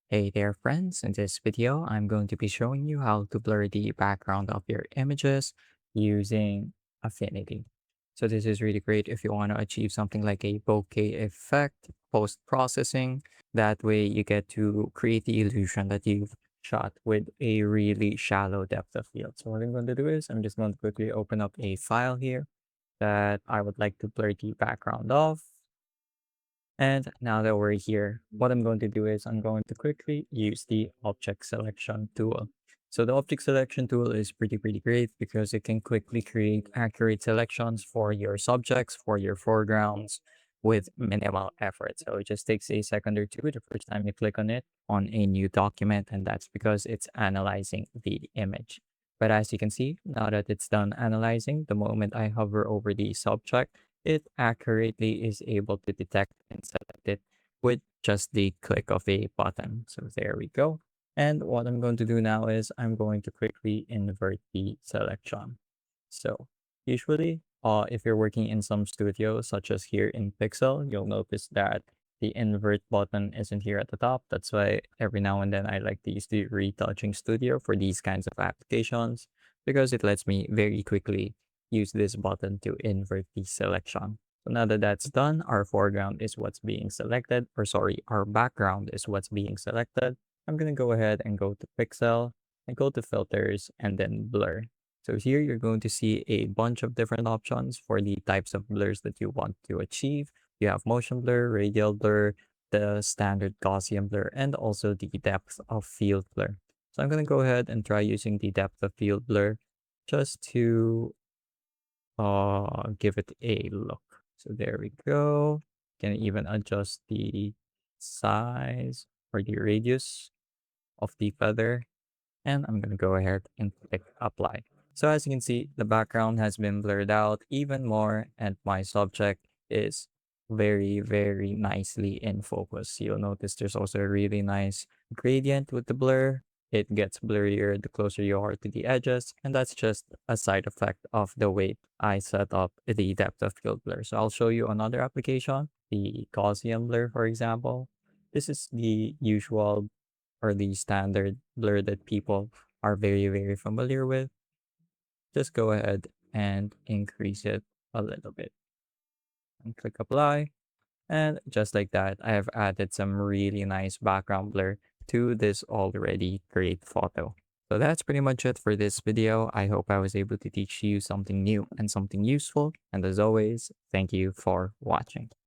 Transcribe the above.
Hey there friends, in this video I'm going to be showing you how to blur the background of your images using Affinity. So this is really great if you want to achieve something like a bokeh effect post-processing. That way you get to create the illusion that you've shot with a really shallow depth of field. So what I'm going to do is I'm just going to quickly open up a file here that I would like to blur the background of. And now that we're here, what I'm going to do is I'm going to quickly use the object selection tool. So the object selection tool is pretty great because it can quickly create accurate selections for your subjects, for your foregrounds with minimal effort. So it just takes a second or two the first time you click on it on a new document, and that's because it's analyzing the image. But as you can see, now that it's done analyzing, the moment I hover over the subject, it accurately is able to detect and select it with just the click of a button. So there we go. And what I'm going to do now is I'm going to quickly invert the selection. So usually, if you're working in some studios, such as here in Pixel, you'll notice that the invert button isn't here at the top. That's why every now and then I like to use the retouching studio for these kinds of applications because it lets me very quickly use this button to invert the selection. So now that that's done, our foreground is what's being selected, or sorry, our background is what's being selected. I'm going to go ahead and go to Pixel and go to Filters and then Blur. So here you're going to see a bunch of different options for the types of blurs that you want to achieve. You have motion blur, radial blur, the standard Gaussian blur, and also the depth of field blur. So I'm going to go ahead and try using the depth of field blur just to give it a look. So there we go. Can even adjust the size or the radius of the feather. And I'm going to go ahead and click apply. So as you can see, the background has been blurred out even more and my subject is very nicely in focus. You'll notice there's also a really nice gradient with the blur. It gets blurrier the closer you are to the edges, and that's just a side effect of the way I set up the depth of field blur. So I'll show you another application, the Gaussian blur, for example. This is the usual or the standard blur that people are very familiar with. Just go ahead and increase it a little bit and click apply. And just like that, I have added some really nice background blur to this already great photo. So that's pretty much it for this video. I hope I was able to teach you something new and something useful. And as always, thank you for watching.